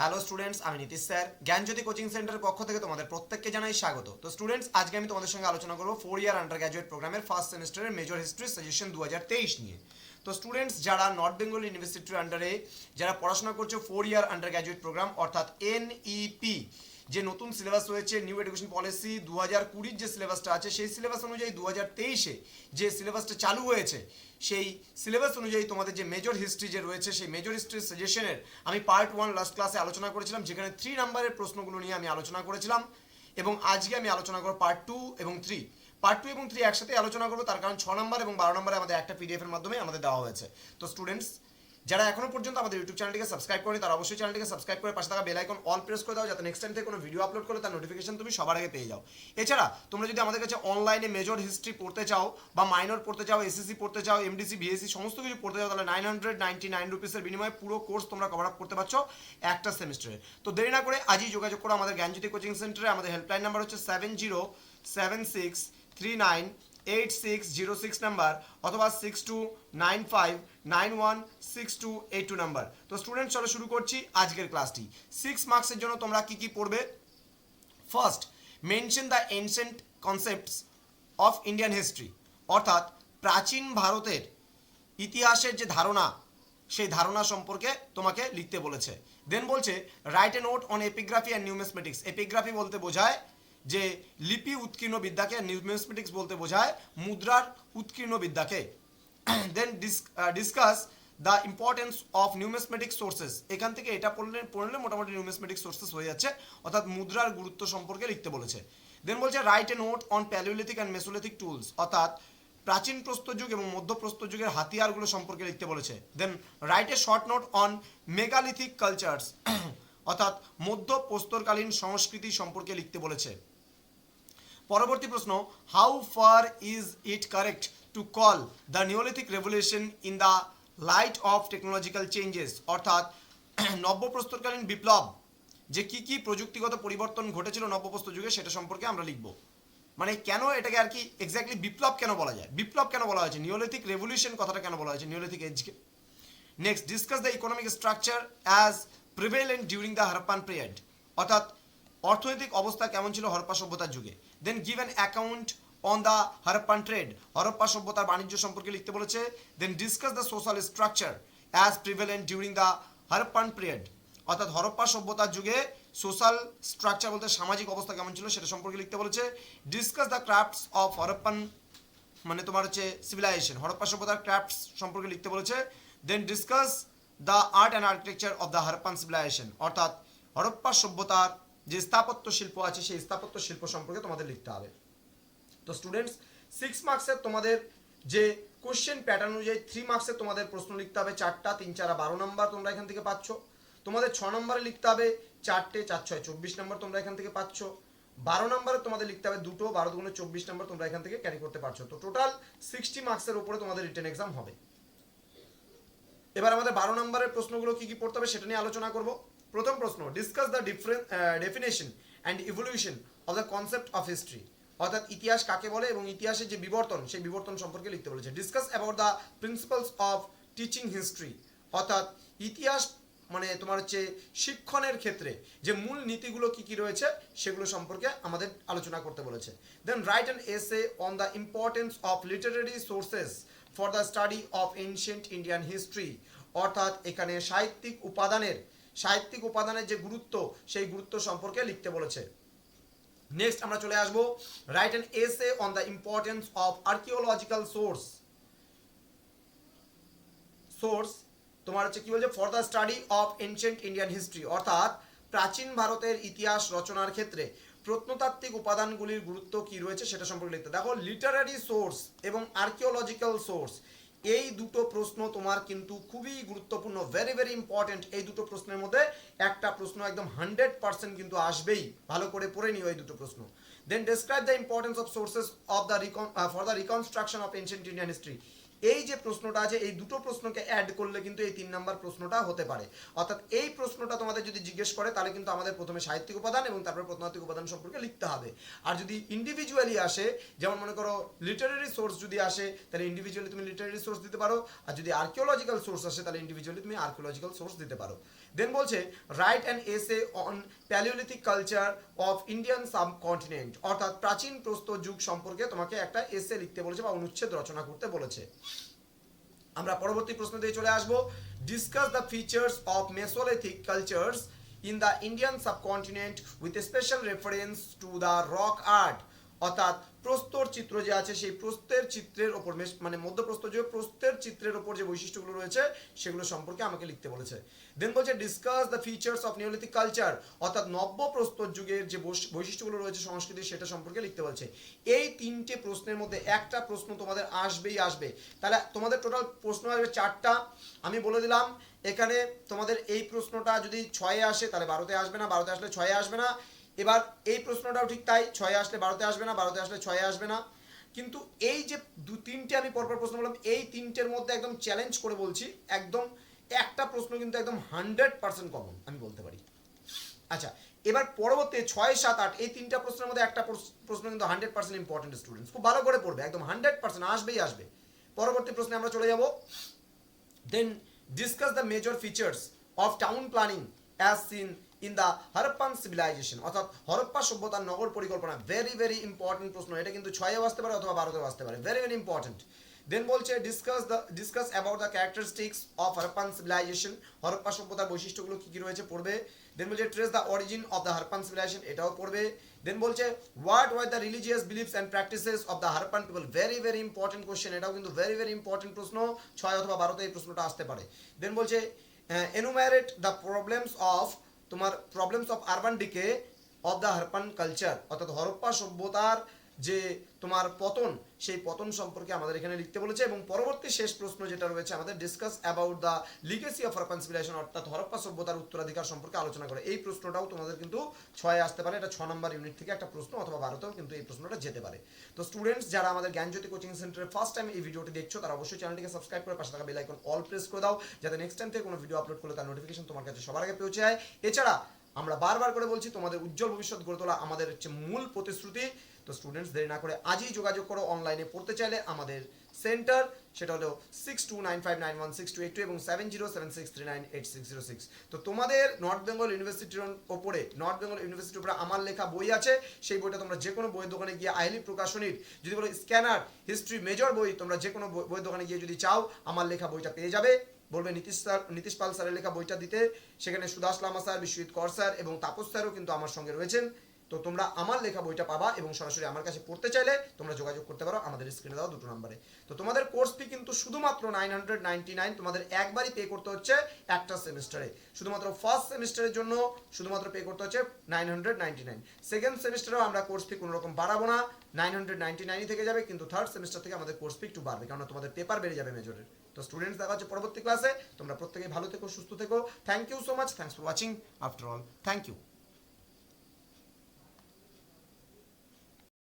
Hello students, আমি Nitish sir জ্ঞানজ্যোতি coaching সেন্টারের পক্ষ থেকে তোমাদের প্রত্যেককে জানাই স্বাগত। তো স্টুডেন্টস, আজকে আমি তোমাদের সঙ্গে আলোচনা করব 4 ইয়ার আন্ডার গ্র্যাজুয়েট প্রোগ্রামের ফার্স্ট সেমিস্টারের মেজর হিস্ট্রি সাজেশন 2023 নিয়ে। তো স্টুডেন্টস, যারা নর্থ বেঙ্গল ইউনিভার্সিটির আন্ডারে যারা পড়াশোনা করছো 4 ইয়ার আন্ডার গ্র্যাজুয়েট প্রোগ্রাম অর্থাৎ এনইপি, যে নতুন সিলেবাস রয়েছে নিউ এডুকেশন পলিসি 2020 যে সিলেবাসটা আছে সেই সিলেবাস অনুযায়ী 2023-এ যে সিলেবাসটা চালু হয়েছে সেই সিলেবাস অনুযায়ী তোমাদের যে মেজর হিস্ট্রি যে রয়েছে সেই মেজর হিস্ট্রি সাজেশনের আমি পার্ট 1 লাস্ট ক্লাসে আলোচনা করেছিলাম, যেখানে 3 নাম্বারের প্রশ্নগুলো নিয়ে আমি আলোচনা করেছিলাম। এবং আজকে আমি আলোচনা করব পার্ট 2 এবং 3। পার্ট 2 এবং 3 একসাথে আলোচনা করবো, তার কারণ 6 নাম্বার এবং 12 নাম্বারে আমাদের একটা পিডিএফ এর মাধ্যমে আমাদের দেওয়া হয়েছে। তো স্টুডেন্টস, যারা এখনো পর্যন্ত আমাদের ইউটিউব চ্যানেলটিকে সাবস্ক্রাইব করেনি তারা অবশ্যই চ্যানেলটিকে সাবস্ক্রাইব করে পাশে থাকা বেল আইকন অল প্রেস করে দাও, যাতে নেক্সট টাইম থেকে কোনো ভিডিও আপলোড করলে তার নোটিফিকেশন তুমি সবার আগে পেয়ে যাও। এছাড়া তোমরা যদি আমাদের কাছে অনলাইনে মেজর হিস্ট্রি পড়তে চাও বা মাইনর পড়তে চাও, এসএসসি পড়তে চাও, এমডিসি বিএসসি সমস্ত কিছু পড়তে চাও, তাহলে 999 রুপিসের বিনিময়ে পুরো কোর্স তোমরা কভার আপ করতে পারছো একটা সেমিস্টারে। তো দেরি না করে আজই যোগাযোগ করো আমাদের জ্ঞানজ্যোতি কোচিং সেন্টারে। আমাদের হেল্পলাইন নাম্বার হচ্ছে 7076398606 নাম্বার অথবা 6295916282 নাম্বার। তো স্টুডেন্ট, চলো শুরু করছি আজকের ক্লাসটি। 6 মার্কসের জন্য তোমরা কি কি পড়বে? First, mention the ancient concepts of Indian history, অর্থাৎ প্রাচীন ভারতের ইতিহাসের যে ধারণা সেই ধারণা সম্পর্কে তোমাকে লিখতে বলেছে। দেন বলছে write a note on epigraphy and numismatics. Epigraphy বলতে বোঝায় যে লিপি উৎকীর্ণ বিদ্যাকে, নিউমেসমেটিক্স বলতে বোঝায় মুদ্রার উৎকীর্ণ বিদ্যাকে। Then discuss the importance of numismatic sources. এখান থেকে এটা পড়লে মোটামুটি নিউমেসমেটিক সোর্সেস হয়ে যাচ্ছে, অর্থাৎ মুদ্রার গুরুত্ব সম্পর্কে লিখতে বলেছে। দেন বলছে write a note on palaeolithic and mesolithic tools, অর্থাৎ প্রাচীন প্রস্তর যুগ এবং মধ্য প্রস্তর যুগের হাতিয়ারগুলো সম্পর্কে লিখতে বলেছে। Then write a short note on megalithic cultures, অর্থাৎ মধ্য প্রস্তরকালীন সংস্কৃতি সম্পর্কে লিখতে বলেছে। পরবর্তী প্রশ্ন, how far is it correct to call the neolithic revolution in the light of technological changes, অর্থাৎ নব্যপ্রস্তরকালীন বিপ্লব যে কি কি প্রযুক্তিগত পরিবর্তন ঘটেছিল নব্যপ্রস্তর যুগে সেটা সম্পর্কে আমরা লিখব। মানে কেন এটাকে আর কি এক্স্যাক্টলি বিপ্লব কেন বলা যায়, বিপ্লব কেন বলা হয়েছে, নিওলিথিক রেভলিউশন কথাটা কেন বলা হয়েছে নিওলিথিক এজকে। Next, discuss the economic structure as prevalent during the Harappan period, অর্থাৎ অর্থনৈতিক অবস্থা কেমন ছিল হরপ্পা সভ্যতার যুগে। Then give an account on the Harappan trade, Harappa সভ্যতার বাণিজ্য সম্পর্কে লিখতে বলেছে। Then discuss the social structure as prevalent during the Harappan period, অর্থাৎ হরপ্পা সভ্যতার যুগে সোশ্যাল স্ট্রাকচার বলতে সামাজিক অবস্থা কেমন ছিল সেটা সম্পর্কে লিখতে বলেছে। Discuss the crafts of Harappan, মানে তোমার হচ্ছে সিভিলাইজেশন, হরপ্পা সভ্যতার ক্রাফটস সম্পর্কে লিখতে বলেছে। Then discuss the art and architecture of the Harappan civilisation, অর্থাৎ হরপ্পা সভ্যতার যে স্থাপত্য শিল্প আছে সেই স্থাপত্য শিল্প সম্পর্কে তোমাদের লিখতে হবে। তো স্টুডেন্টস, 6 মার্কসের তোমাদের যে কোশ্চেন প্যাটার্ন অনুযায়ী 3 মার্কসের তোমাদের প্রশ্ন লিখতে হবে 4টা, 3 4 12 নাম্বার তোমরা এখান থেকে পাচ্ছ। তোমাদের 6 নম্বরে লিখতে হবে 4টে, 4 6 24 নাম্বার তোমরা এখান থেকে পাচ্ছ। 12 নম্বরে তোমাদের লিখতে হবে 2টো, 12 2 24 নাম্বার তোমরা এখান থেকে ক্যারি করতে পারছো। তো টোটাল 60 মার্কসের উপরে তোমাদের রিটেন এক্সাম হবে। এবার আমাদের 12 নম্বরের প্রশ্নগুলো কি কি পড়তে হবে সেটা নিয়ে আলোচনা করব। প্রথম প্রশ্ন, discuss the definition and evolution of the concept of history, অর্থাৎ ইতিহাস কাকে বলে এবং ইতিহাসের যে বিবর্তন সেই বিবর্তন সম্পর্কে লিখতে বলেছে। Discuss about the principles of teaching history, অর্থাৎ ইতিহাস মানে তোমার হচ্ছে শিক্ষণের ক্ষেত্রে যে মূল নীতিগুলো কি কি রয়েছে সেগুলো সম্পর্কে আমাদের আলোচনা করতে বলেছে। Then write an essay on the importance of literary sources for the study of ancient Indian history, অর্থাৎ এখানে সাহিত্যিক উপাদানের যে গুরুত্ব সেই গুরুত্ব সম্পর্কে লিখতে বলেছে। নেক্সট আমরা চলে আসব, right an essay on the importance of archaeological source তোমার হচ্ছে কি বলছে, for the study of ancient Indian history, অর্থাৎ প্রাচীন ভারতের ইতিহাস রচনার ক্ষেত্রে প্রত্নতাত্ত্বিক উপাদানগুলির গুরুত্ব কি রয়েছে সেটা সম্পর্কে লিখতে। দেখো, লিটারারি সোর্স এবং আর্কিওলজিক্যাল সোর্স এই দুটো প্রশ্ন তোমার কিন্তু খুবই গুরুত্বপূর্ণ, ভেরি ভেরি ইম্পর্টেন্ট। এই দুটো প্রশ্নের মধ্যে একটা প্রশ্ন একদম 100% কিন্তু আসবেই, ভালো করে পড়ে নিও এই দুটো প্রশ্ন। Then describe the importance of sources of the for the reconstruction of ancient Indian history, এই যে প্রশ্নটা আছে এই দুটো প্রশ্নকে অ্যাড করলে কিন্তু এই 3 নাম্বার প্রশ্নটা হতে পারে। অর্থাৎ এই প্রশ্নটা তোমাদের যদি জিজ্ঞেস করে তাহলে কিন্তু আমাদের প্রথমে সাহিত্যিক উপাদান এবং তারপর প্রত্নতাত্ত্বিক উপাদান সম্পর্কে লিখতে হবে। আর যদি ইন্ডিভিজুয়ালি আসে, যেমন মনে করো লিটারেরি সোর্স যদি আসে, তাহলে ইন্ডিভিজুয়ালি তুমি লিটারেরি সোর্স দিতে পারো, আর যদি আর্কিওলজিক্যাল সোর্স আসে তাহলে ইন্ডিভিজুয়ালি তুমি আর্কিওলজিক্যাল সোর্স দিতে পারো। দেন বলছে write an essay on palaeolithic culture of Indian subcontinent, অর্থাৎ প্রাচীন প্রস্তর যুগ সম্পর্কে তোমাকে একটা এসে লিখতে বলেছে বা অনুচ্ছেদ রচনা করতে বলেছে। আমরা পরবর্তী প্রশ্ন দিয়ে চলে আসবো। Discuss the features of mesolithic cultures in the Indian subcontinent with special reference to the rock art, অর্থাৎ প্রস্তর চিত্র যে আছে সেই প্রস্তর চিত্রের ওপর মানে মধ্যপ্রস্তর যে প্রস্তর চিত্রের ওপর যে বৈশিষ্ট্যগুলো রয়েছে সেগুলো সম্পর্কে আমাকে লিখতে বলেছে। দেন বলছে discuss the features of neolithic culture, অর্থাৎ নব্য প্রস্তর যুগের যে বৈশিষ্ট্যগুলো রয়েছে সংস্কৃতি সেটা সম্পর্কে লিখতে বলছে। এই 3টে প্রশ্নের মধ্যে একটা প্রশ্ন তোমাদের আসবেই আসবে। তাহলে তোমাদের টোটাল প্রশ্ন আসবে 4টা। আমি বলে দিলাম এখানে তোমাদের এই প্রশ্নটা যদি 6-এ আসে তাহলে 12তে আসবে না, 12তে আসলে 6-এ আসবে না। এবার এই প্রশ্নটাও ঠিক তাই, 6-এ আসলে 12তে আসবে না, 12তে আসলে 6-এ আসবে না। কিন্তু এই যে 2-3টে আমি পরপর প্রশ্ন বললাম এই 3টের মধ্যে একদম চ্যালেঞ্জ করে বলছি, একদম একটা প্রশ্ন কিন্তু একদম 100% কমন আমি বলতে পারি। আচ্ছা, এবার পরবর্তী 6, 7, 8 এই 3টা প্রশ্নের মধ্যে একটা প্রশ্ন কিন্তু 100% ইম্পর্টেন্ট, স্টুডেন্টস খুব ভালো করে পড়বে, একদম 100% আসবেই আসবে। পরবর্তী প্রশ্নে আমরা চলে যাব। Then discuss the major features of town planning as seen in the Harappan civilisation, অর্থাৎ হরপ্পা সভ্যতার নগর পরিকল্পনা। ভেরি ভেরি ইম্পর্টেন্ট প্রশ্ন, এটা কিন্তু 6-এও আসতে পারে অথবা 12তেও আসতে পারে, ভেরি ভেরি ইম্পর্টেন্ট। দেন বলছে discuss about the characteristics of Harappan civilization, Harappa সভ্যতার বৈশিষ্ট্যগুলো কি কি রয়েছে পড়বে। দেন বলছে trace the origin of the Harappan civilization, এটাও পড়বে। দেন বলছে what were the religious beliefs and practices of the Harappan people, very very important question, এটাও কিন্তু ভেরি ভেরি ইম্পর্টেন্ট প্রশ্ন, 6 অথবা 12তে এই প্রশ্নটা আসতে পারে। দেন বলছে enumerate the problems of urban decay of the Harappan culture, অর্থাৎ হরপ্পা সভ্যতার যে তোমার পতন সেই পতন সম্পর্কে আমাদের এখানে লিখতে বলেছে। এবং পরবর্তী শেষ প্রশ্ন যেটা রয়েছে আমাদের discuss about the legacy of Harappan civilisation, অর্থাৎ হরপ্পা সভ্যতার উত্তরাধিকার সম্পর্কে আলোচনা করে। এই প্রশ্নটাও তোমাদের কিন্তু 6-এ আসতে পারে, এটা 6 নম্বর ইউনিট থেকে একটা প্রশ্ন, অথবা 12তেও কিন্তু এই প্রশ্নটা যেতে পারে। তো স্টুডেন্টস যারা আমাদের জ্ঞানজ্যোতি কোচিং সেন্টারে ফার্স্ট টাইম এই ভিডিওটি দেখছো তারা অবশ্যই চ্যানেলটিকে সাবস্ক্রাইব করে পাশে থাকা বেল আইকন অল প্রেস করে দাও, যাতে নেক্সট টাইম থেকে কোনো ভিডিও আপলোড করলে তার নোটিফিকেশন তোমার কাছে সবার আগে পৌঁছে যায়। এছাড়া আমরা বারবার করে বলছি তোমাদের উজ্জ্বল ভবিষ্যৎ গড়ে তোলা আমাদের হচ্ছে মূল প্রতিশ্রুতি। তো স্টুডেন্টস দেরি না করে আজই যোগাযোগ করো অনলাইনে পড়তে চাইলে আমাদের সেন্টার, সেটা হলো 6295916282 এবং 7076398606। তো তোমাদের নর্থ বেঙ্গল ইউনিভার্সিটির ওপরে আমার লেখা বই আছে, সেই বইটা তোমরা যে কোনো বইয়ের দোকানে গিয়ে আইলি প্রকাশনীর যদি বলো স্ক্যানার হিস্ট্রি মেজর বই, তোমরা যে কোনো বইয়ের দোকানে গিয়ে যদি চাও আমার লেখা বইটা পেয়ে যাবে। বলবে নীতিশ পাল স্যারের লেখা বইটা দিতে, সেখানে সুদাস লামা স্যার, বিশ্বজিৎ কর স্যার এবং তাপস স্যারও কিন্তু আমার সঙ্গে রয়েছেন। তো তোমরা আমার লেখা বইটা পাবা এবং সরাসরি আমার কাছে পড়তে চাইলে তোমরা যোগাযোগ করতে পারো আমাদের স্ক্রিনে দেওয়া 2 নম্বরে। তো তোমাদের কোর্স ফি কিন্তু শুধুমাত্র 999, তোমাদের একবারই পে করতে হচ্ছে একটা সেমিস্টারে। শুধুমাত্র ফার্স্ট সেমিস্টারের জন্য শুধুমাত্র পে করতে হচ্ছে 999। সেকেন্ড সেমিস্টারেও আমরা কোর্স ফি কোনো রকম বাড়াবো না, 999 থেকে যাবে, কিন্তু থার্ড সেমিস্টার থেকে আমাদের কোর্স ফি একটু বাড়বে, কারণ তোমাদের পেপার বেড়ে যাবে মেজরের। তো স্টুডেন্টস দেখা হচ্ছে পরবর্তী ক্লাসে, তোমরা প্রত্যেকেই ভালো থেকো, সুস্থ থেকো। Thank you so much, thanks for watching after all, thank you.